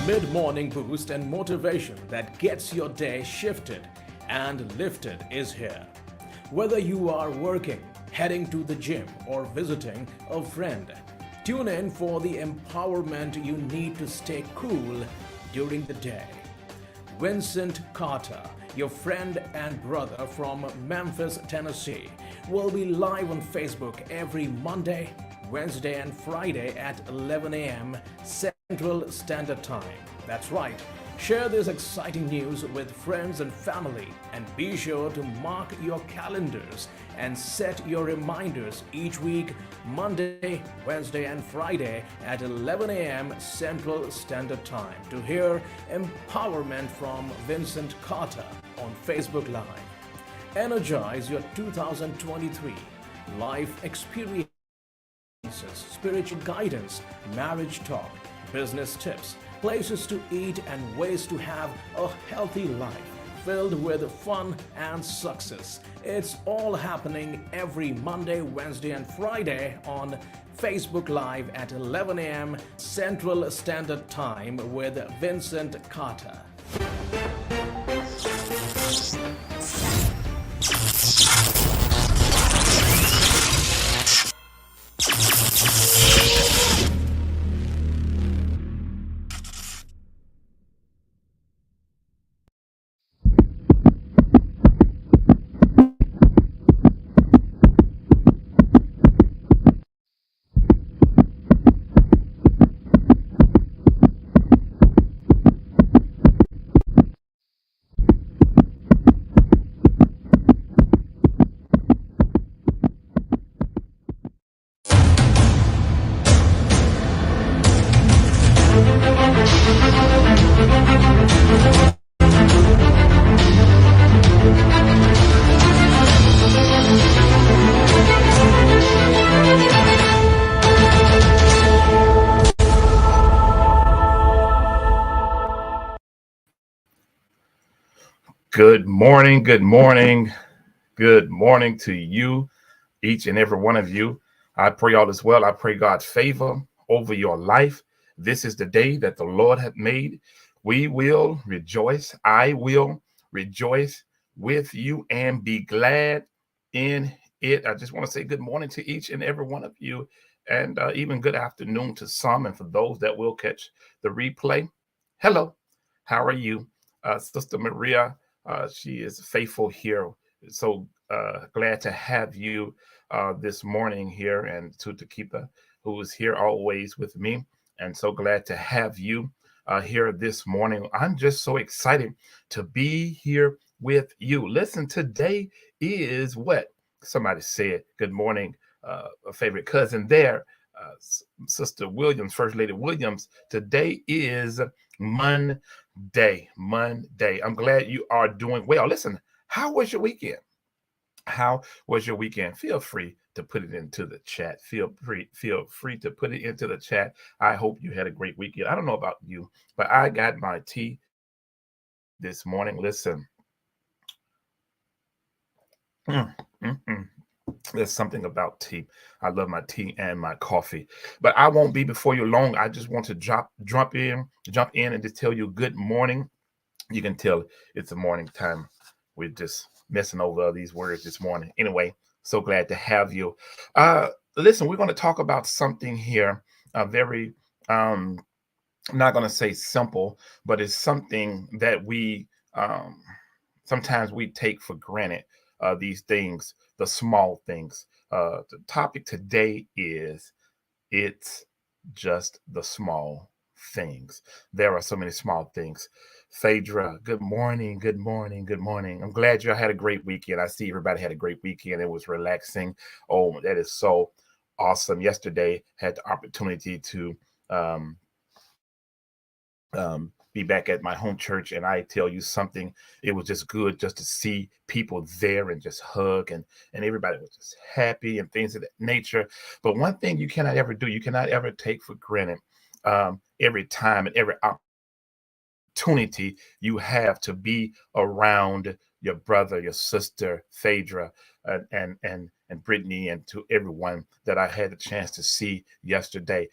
mid-morning boost and motivation that gets your day shifted and lifted is here. Whether you are working, heading to the gym, or visiting a friend, tune in for the empowerment you need to stay cool during the day. Vincent Carter, your friend and brother from Memphis, Tennessee, will be live on Facebook every Monday, Wednesday, and Friday at 11 a.m. Central Standard Time. That's right. Share this exciting news with friends and family, and be sure to mark your calendars and set your reminders each week, Monday, Wednesday, and Friday at 11 a.m. Central Standard Time to hear empowerment from Vincent Carter on Facebook Live. Energize your 2023 life experience, spiritual guidance, marriage talk, business tips, places to eat, and ways to have a healthy life filled with fun and success. It's all happening every Monday, Wednesday, and Friday on Facebook Live at 11 a.m. Central Standard Time with Vincent Carter. Good morning, good morning, good morning to you, each and every one of you. I pray all is well. I pray God's favor over your life. This is the day that the Lord hath made. We will rejoice. I will rejoice with you and be glad in it. I just want to say good morning to each and every one of you, and even good afternoon to some, and for those that will catch the replay. Hello, how are you? Sister Maria, she is faithful here. So glad to have you this morning here, and to Keepa, who is here always with me. And so glad to have you here this morning. I'm just so excited to be here with you. Listen, today is what somebody said. Good morning, a favorite cousin there, Sister Williams, First Lady Williams. Today is Monday. I'm glad you are doing well. Listen, how was your weekend? How was your weekend? Feel free to put it into the chat. Feel free to put it into the chat. I hope you had a great weekend. I don't know about you, but I got my tea this morning. Listen. There's something about tea. I love my tea and my coffee. But I won't be before you long. I just want to jump in and just tell you good morning. You can tell it's the morning time. We're just messing over these words this morning. Anyway, so glad to have you. Listen, we're going to talk about something here. Very I'm not going to say simple, but it's something that we sometimes we take for granted. These things, the small things. The topic today is it's just the small things. There are so many small things. Phaedra, good morning, good morning, good morning. I'm glad you had a great weekend. I see everybody had a great weekend. It was relaxing. Oh, that is so awesome. Yesterday, had the opportunity to be back at my home church, and I tell you something, it was just good just to see people there and just hug, and everybody was just happy and things of that nature. But one thing you cannot ever do, you cannot ever take for granted every time and every opportunity you have to be around your brother, your sister, Phaedra, and Brittany, and to everyone that I had the chance to see yesterday.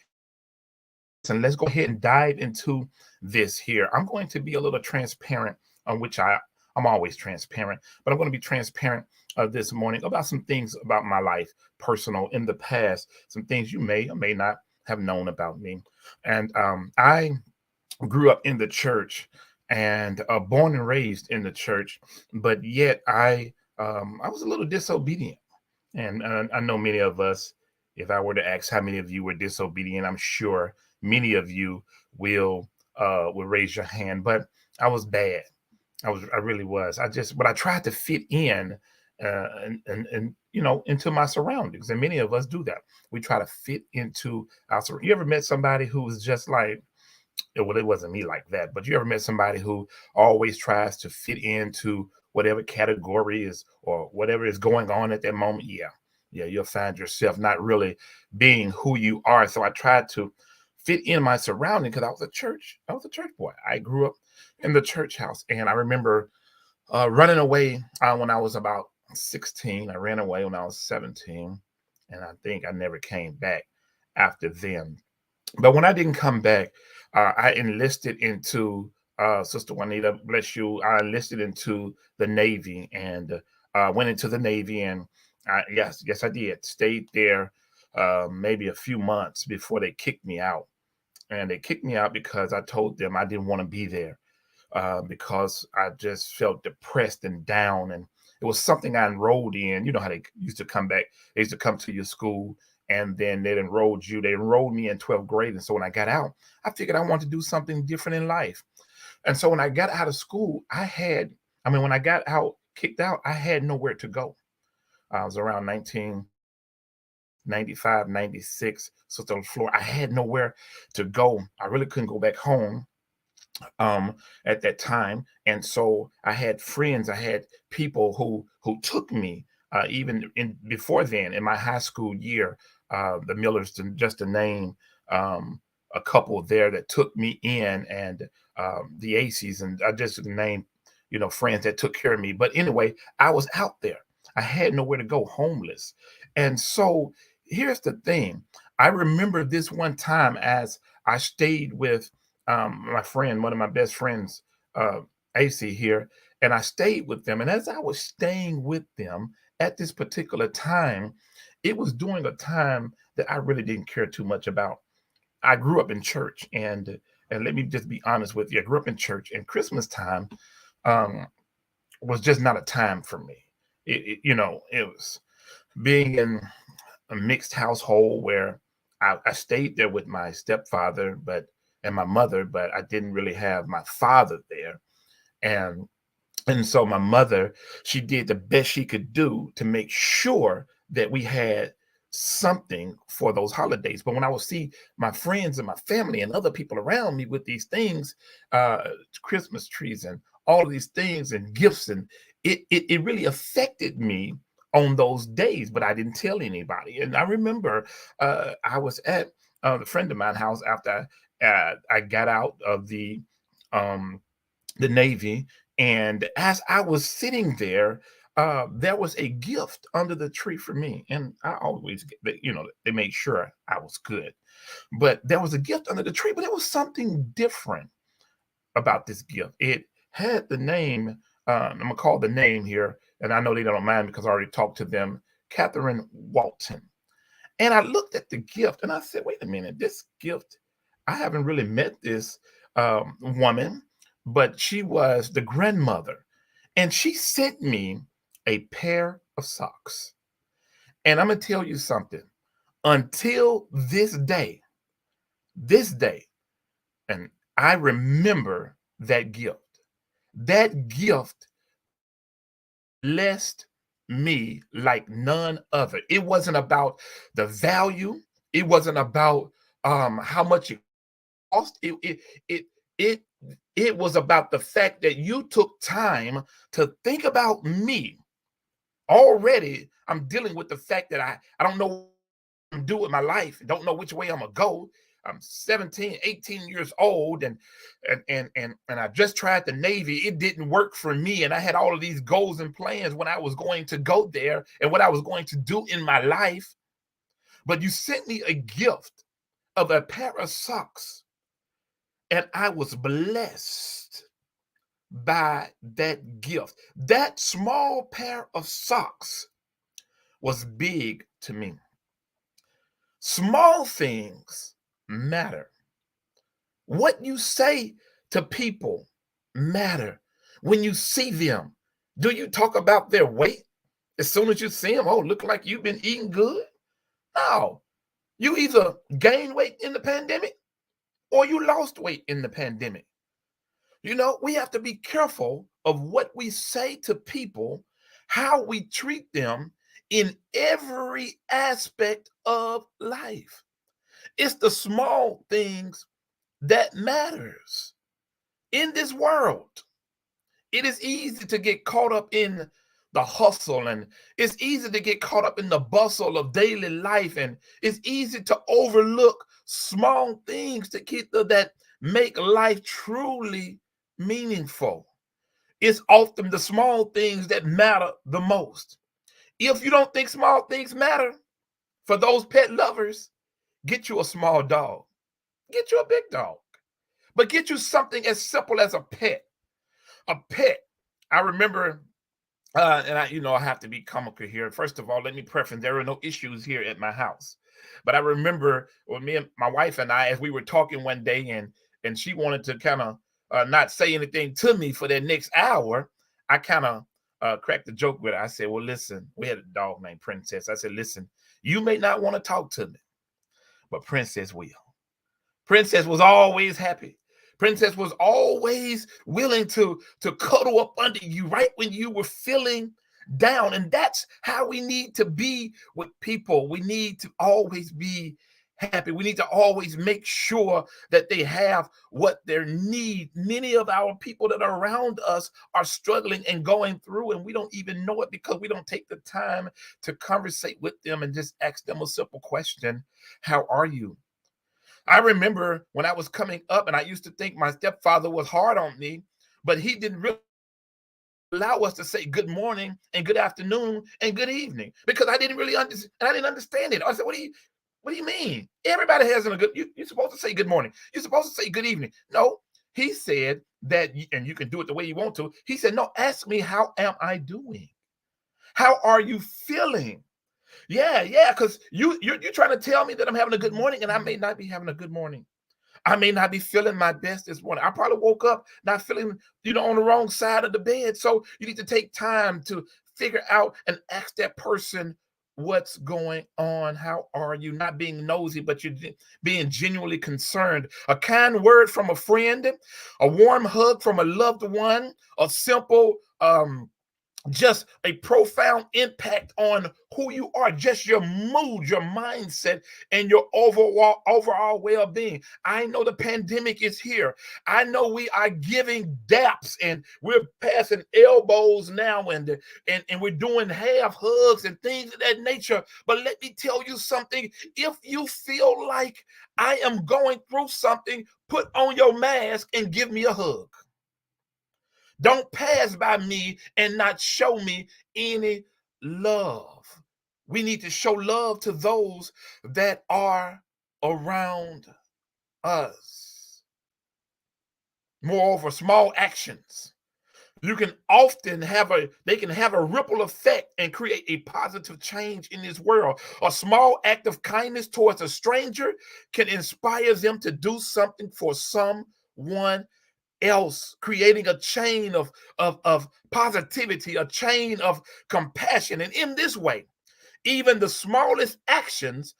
and let's go ahead and dive into this here. I'm going to be a little transparent, on which I'm always transparent, but I'm going to be transparent this morning about some things about my life, personal in the past, some things you may or may not have known about me. And I grew up in the church and born and raised in the church, but yet I was a little disobedient. And I know many of us, if I were to ask how many of you were disobedient, I'm sure many of you will raise your hand. But I was bad. I really was. But I tried to fit in and into my surroundings. And many of us do that. We try to fit into You ever met somebody who was just like, well, it wasn't me like that, but you ever met somebody who always tries to fit into whatever category is or whatever is going on at that moment? Yeah, you'll find yourself not really being who you are. So I tried to fit in my surrounding because I was a church boy. I grew up in the church house, and I remember running away when I was about 16. I ran away when I was 17, and I think I never came back after then. But when I didn't come back, I enlisted into Sister Juanita, bless you. I enlisted into the Navy and went into the Navy, and yes, I did. Stayed there maybe a few months before they kicked me out. And they kicked me out because I told them I didn't want to be there because I just felt depressed and down. And it was something I enrolled in. You know how they used to come back. They used to come to your school, and then they enrolled you. They enrolled me in 12th grade. And so when I got out, I figured I wanted to do something different in life. And so when I got out of school, when I got out, kicked out, I had nowhere to go. I was around 1995, 96. So on the floor, I had nowhere to go. I really couldn't go back home at that time. And so I had friends, I had people who took me even before then in my high school year, the Millers, just to name a couple there that took me in, and the ACs, and I just named, friends that took care of me. But anyway, I was out there. I had nowhere to go, homeless. And so here's the thing. I remember this one time as I stayed with my friend, one of my best friends, AC here, and I stayed with them. And as I was staying with them at this particular time, it was during a time that I really didn't care too much about. I grew up in church, and let me just be honest with you. I grew up in church, and Christmas time was just not a time for me. It was being in a mixed household where I stayed there with my stepfather, and my mother, but I didn't really have my father there. And so my mother, she did the best she could do to make sure that we had something for those holidays. But when I would see my friends and my family and other people around me with these things, Christmas trees and all of these things and gifts, and it really affected me on those days, but I didn't tell anybody. And I remember I was at a friend of mine's house after I got out of the Navy, and as I was sitting there, there was a gift under the tree for me, and I always, they made sure I was good. But there was a gift under the tree, but it was something different about this gift. It had the name. I'm gonna call the name here, and I know they don't mind because I already talked to them, Catherine Walton. And I looked at the gift and I said, wait a minute, this gift, I haven't really met this woman, but she was the grandmother. And she sent me a pair of socks. And I'm going to tell you something. Until this day, and I remember that gift. That gift blessed me like none other. It wasn't about the value. It wasn't about how much it cost. It was about the fact that you took time to think about me. Already, I'm dealing with the fact that I don't know what I'm doing with my life. Don't know which way I'm gonna go. I'm 17, 18 years old, and I just tried the Navy. It didn't work for me, and I had all of these goals and plans when I was going to go there and what I was going to do in my life. But you sent me a gift of a pair of socks, and I was blessed by that gift. That small pair of socks was big to me. Small things matter. What you say to people matter. When you see them, do you talk about their weight as soon as you see them? Oh, look like you've been eating good. No, you either gained weight in the pandemic or you lost weight in the pandemic. You know, we have to be careful of what we say to people, how we treat them in every aspect of life. It's the small things that matters in this world. It is easy to get caught up in the hustle, and it's easy to get caught up in the bustle of daily life, and it's easy to overlook small things that make life truly meaningful. It's often the small things that matter the most. If you don't think small things matter, for those pet lovers, get you a small dog. Get you a big dog. But get you something as simple as a pet. A pet. I remember, and I have to be comical here. First of all, let me preface, there are no issues here at my house. But I remember when me and my wife and I, as we were talking one day, and she wanted to kind of not say anything to me for that next hour, I kind of cracked the joke with her. I said, well, listen, we had a dog named Princess. I said, listen, you may not want to talk to me, but Princess will. Princess was always happy. Princess was always willing to cuddle up under you right when you were feeling down. And that's how we need to be with people. We need to always be happy. We need to always make sure that they have what they need. Many of our people that are around us are struggling and going through, and we don't even know it because we don't take the time to conversate with them and just ask them a simple question. How are you? I remember when I was coming up, and I used to think my stepfather was hard on me, but he didn't really allow us to say good morning and good afternoon and good evening because I didn't really understand. I didn't understand it. I said, what do you mean? Everybody has a good, you're supposed to say good morning. You're supposed to say good evening. No, he said that, and you can do it the way you want to. He said, no, ask me, how am I doing? How are you feeling? Yeah, because you're trying to tell me that I'm having a good morning, and I may not be having a good morning. I may not be feeling my best this morning. I probably woke up not feeling, on the wrong side of the bed. So you need to take time to figure out and ask that person what's going on. How are you? Not being nosy, but you're being genuinely concerned. A kind word from a friend, a warm hug from a loved one, a simple just a profound impact on who you are, just your mood, your mindset, and your overall well-being. I know the pandemic is here. I know we are giving daps and we're passing elbows now, and we're doing half hugs and things of that nature. But let me tell you something. If you feel like I am going through something, put on your mask and give me a hug. Don't pass by me and not show me any love. We need to show love to those that are around us. Moreover, small actions. They can have a ripple effect and create a positive change in this world. A small act of kindness towards a stranger can inspire them to do something for someone else, creating a chain of positivity, a chain of compassion. And in this way, even the smallest actions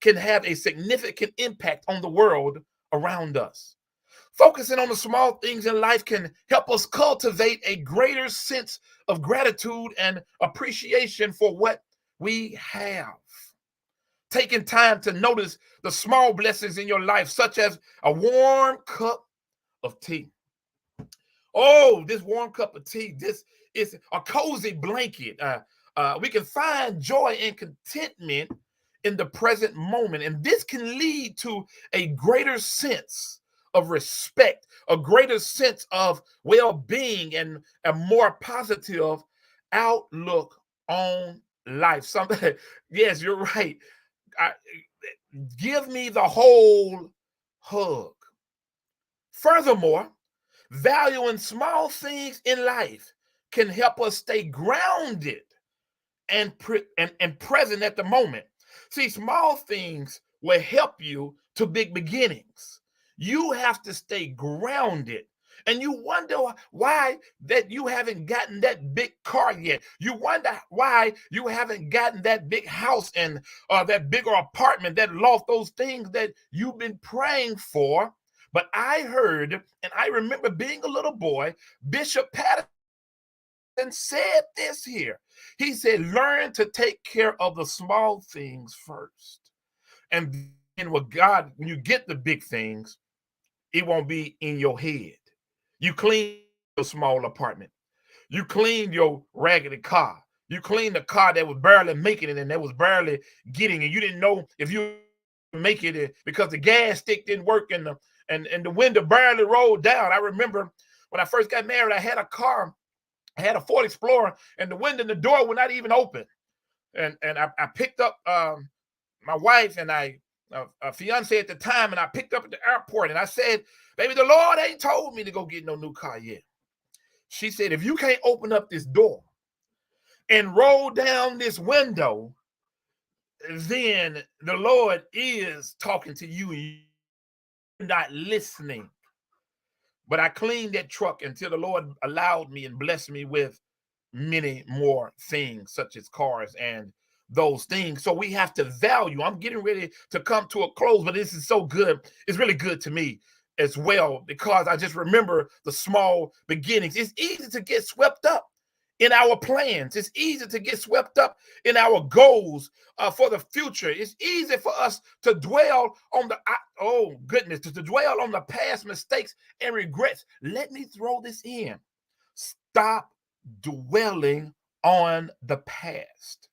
can have a significant impact on the world around us. Focusing on the small things in life can help us cultivate a greater sense of gratitude and appreciation for what we have. Taking time to notice the small blessings in your life, such as a warm cup of tea. Oh, this warm cup of tea, this is a cozy blanket. We can find joy and contentment in the present moment. And this can lead to a greater sense of respect, a greater sense of well-being, and a more positive outlook on life. Yes, you're right. give me the whole hug. Furthermore, valuing small things in life can help us stay grounded and present at the moment. See, small things will help you to big beginnings. You have to stay grounded. And you wonder why that you haven't gotten that big car yet. You wonder why you haven't gotten that big house and that bigger apartment, that loft, those things that you've been praying for. But I heard, and I remember being a little boy, Bishop Patterson said this here. He said, learn to take care of the small things first. And then with God, when you get the big things, it won't be in your head. You clean your small apartment. You clean your raggedy car. You clean the car that was barely making it and that was barely getting it. You didn't know if you make it because the gas stick didn't work and the window barely rolled down. I remember when I first got married, I had a car. I had a Ford Explorer, and the window and the door were not even open. And I picked up my wife and a fiance at the time, and I picked up at the airport, and I said, baby, the Lord ain't told me to go get no new car yet. She said, if you can't open up this door and roll down this window, then the Lord is talking to you and you're not listening. But I cleaned that truck until the Lord allowed me and blessed me with many more things, such as cars and those things. So we have to value. I'm getting ready to come to a close, but this is so good. It's really good to me as well, because I just remember the small beginnings. It's easy to get swept up in our plans. It's easy to get swept up in our goals for the future. It's easy for us to dwell on to dwell on the past mistakes and regrets. Let me throw this in. Stop dwelling on the past.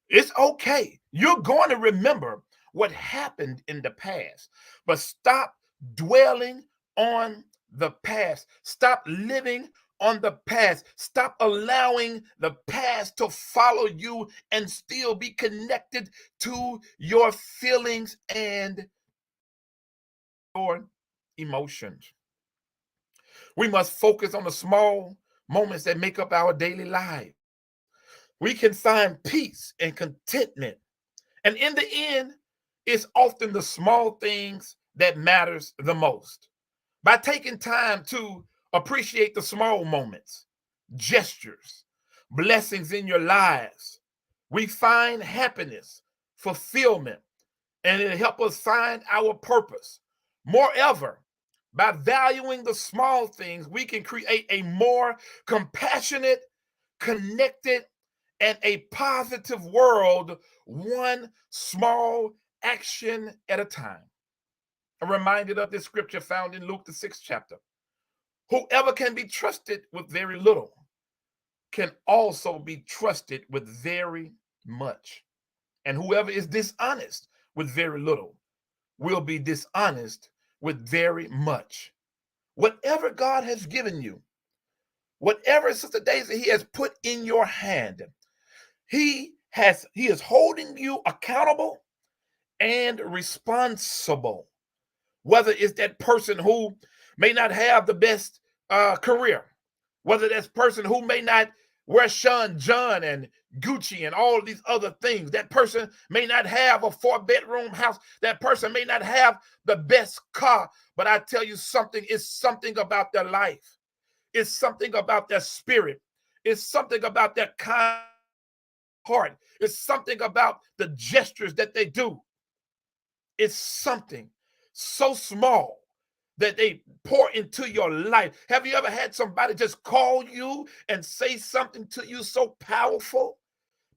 It's okay. You're going to remember what happened in the past, but stop dwelling on the past. Stop living on the past. Stop allowing the past to follow you and still be connected to your feelings and your emotions. We must focus on the small moments that make up our daily life. We can find peace and contentment. And in the end, it's often the small things that matters the most. By taking time to appreciate the small moments, gestures, blessings in your lives, we find happiness, fulfillment, and it'll help us find our purpose. Moreover, by valuing the small things, we can create a more compassionate, connected, and a positive world, one small action at a time. I'm reminded of this scripture found in Luke, the 6th chapter. Whoever can be trusted with very little can also be trusted with very much. And whoever is dishonest with very little will be dishonest with very much. Whatever God has given you, whatever, Sister Daisy, he has put in your hand, he is holding you accountable and responsible. Whether it's that person who may not have the best career, whether that's person who may not wear Sean John and Gucci and all these other things. That person may not have a 4-bedroom house. That person may not have the best car. But I tell you something, it's something about their life. It's something about their spirit. It's something about their kind heart. It's something about the gestures that they do. It's something so small that they pour into your life. Have you ever had somebody just call you and say something to you so powerful?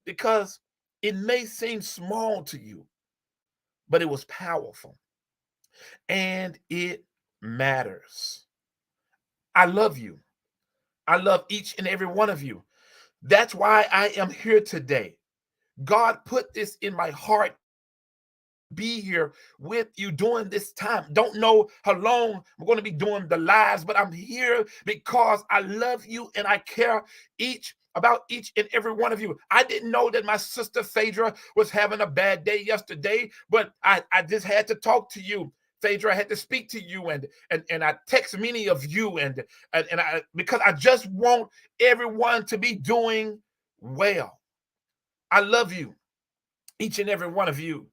Because it may seem small to you, but it was powerful. And it matters. I love you. I love each and every one of you. That's why I am here today. God put this in my heart. Be here with you during this time. Don't know how long I'm going to be doing the lives, but I'm here because I love you and I care each about each and every one of you. I didn't know that my sister Phaedra was having a bad day yesterday, but I just had to talk to you. Phaedra, I had to speak to you, and I text many of you, and I, because I just want everyone to be doing well. I love you, each and every one of you,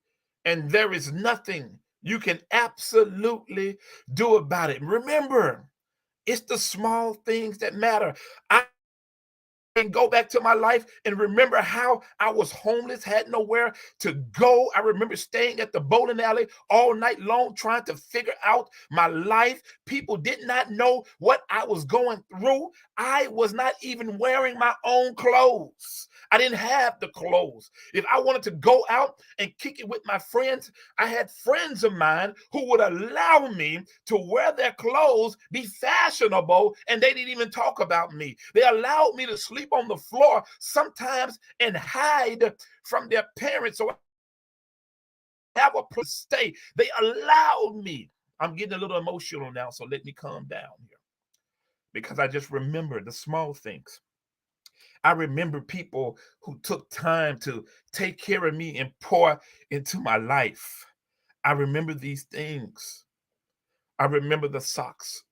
and there is nothing you can absolutely do about it. Remember, it's the small things that matter. I and go back to my life and remember how I was homeless, had nowhere to go. I remember staying at the bowling alley all night long trying to figure out my life. People did not know what I was going through. I was not even wearing my own clothes. I didn't have the clothes. If I wanted to go out and kick it with my friends, I had friends of mine who would allow me to wear their clothes, be fashionable, and they didn't even talk about me. They allowed me to sleep on the floor sometimes and hide from their parents or have a place to stay. They allowed me. I'm getting a little emotional now, so let me calm down here because I just remember the small things. I remember people who took time to take care of me and pour into my life. I remember these things. I remember the socks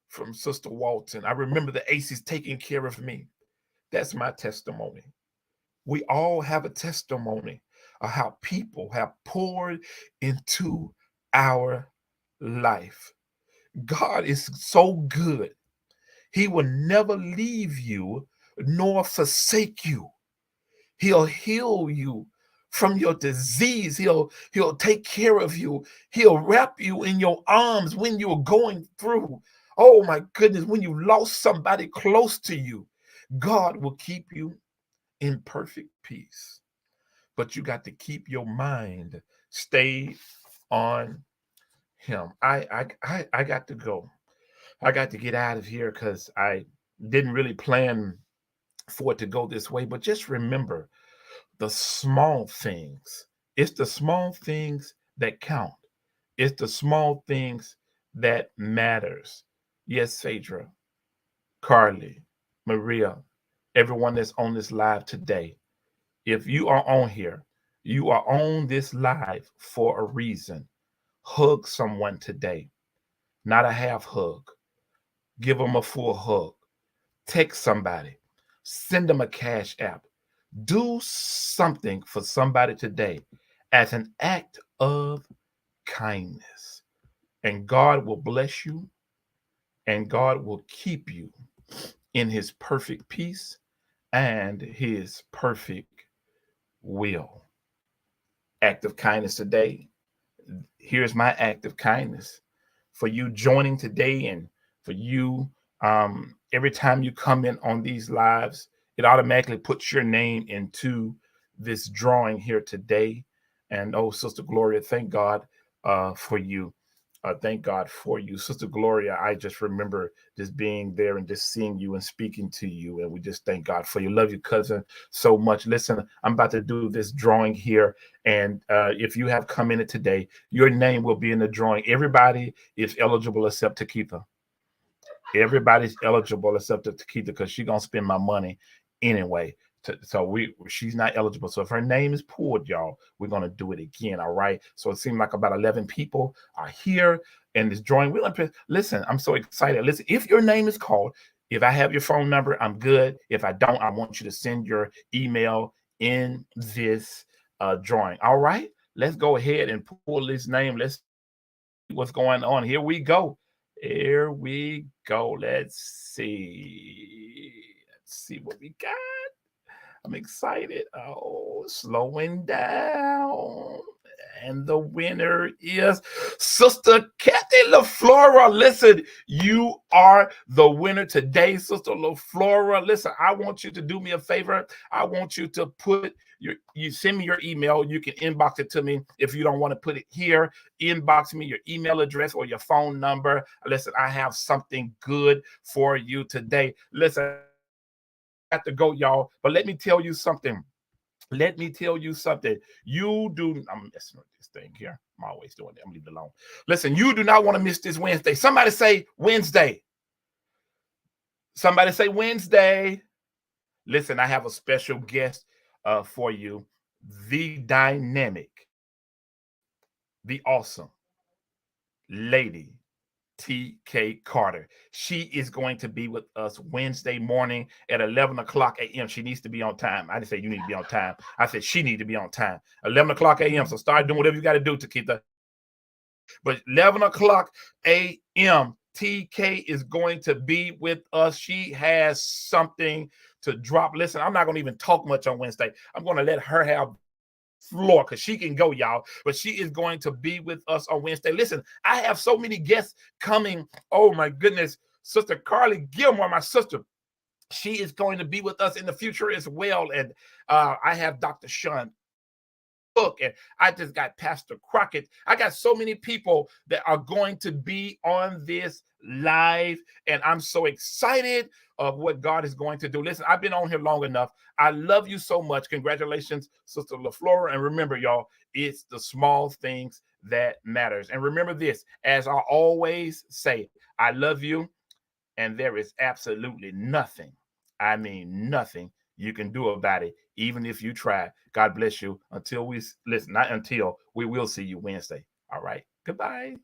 from Sister Walton. I remember the aces taking care of me. That's my testimony. We all have a testimony of how people have poured into our life. God is so good. He will never leave you nor forsake you. He'll heal you from your disease. He'll take care of you. He'll wrap you in your arms when you're going through. Oh my goodness, when you lost somebody close to you, God will keep you in perfect peace. But you got to keep your mind stayed on him. I got to go. I got to get out of here because I didn't really plan for it to go this way. But just remember the small things. It's the small things that count. It's the small things that matters. Yes, Phaedra, Carly, Maria, everyone that's on this live today. If you are on here, you are on this live for a reason. Hug someone today, not a half hug. Give them a full hug. Text somebody. Send them a cash app. Do something for somebody today as an act of kindness. And God will bless you and God will keep you in his perfect peace and his perfect will. Act of kindness today. Here's my act of kindness for you joining today, and for you every time you come in on these lives, it automatically puts your name into this drawing here today. And oh, Sister Gloria, thank God for you. Thank God for you, Sister Gloria. I just remember just being there and just seeing you and speaking to you, and we just thank God for you. Love you, cousin, so much. Listen, I'm about to do this drawing here, and if you have come in it today, your name will be in the drawing. Everybody is eligible except Takitha. Everybody's eligible except Takitha because she's gonna spend my money anyway. So she's not eligible. So if her name is pulled, y'all, we're gonna do it again. All right. So it seemed like about 11 people are here in this drawing. Listen, I'm so excited. Listen, if your name is called, if I have your phone number, I'm good. If I don't, I want you to send your email in this drawing. All right. Let's go ahead and pull this name. Let's see what's going on. Here we go. Here we go. Let's see. Let's see what we got. I'm excited. Oh, slowing down. And the winner is Sister Kathy LaFlora. Listen, you are the winner today, Sister LaFlora. Listen, I want you to do me a favor. I want you to put you send me your email. You can inbox it to me if you don't want to put it here. Inbox me your email address or your phone number. Listen, I have something good for you today. Listen, have to go, y'all. But let me tell you something. Let me tell you something. You do. I'm messing with this thing here. I'm always doing it. I'm leaving it alone. Listen, you do not want to miss this Wednesday. Somebody say Wednesday. Somebody say Wednesday. Listen, I have a special guest for you, the dynamic, the awesome lady, TK Carter. She is going to be with us Wednesday morning at 11 o'clock a.m. She needs to be on time. I didn't say you need to be on time. I said she needs to be on time. 11 o'clock a.m. So start doing whatever you got to do to keep that. But 11 o'clock a.m., TK is going to be with us. She has something to drop. Listen, I'm not going to even talk much on Wednesday. I'm going to let her have floor because she can go, y'all. But she is going to be with us on Wednesday. Listen, I have so many guests coming. Oh, my goodness. Sister Carly Gilmore, my sister, she is going to be with us in the future as well. And I have Dr. Sean Cook, and I just got Pastor Crockett. I got so many people that are going to be on this live, and I'm so excited of what God is going to do. Listen, I've been on here long enough. I love you so much. Congratulations, Sister LaFlora. And remember, y'all, it's the small things that matters. And remember this, as I always say, I love you, and there is absolutely nothing, I mean nothing, you can do about it, even if you try. God bless you. Until we listen, not until, we will see you Wednesday. All right. Goodbye.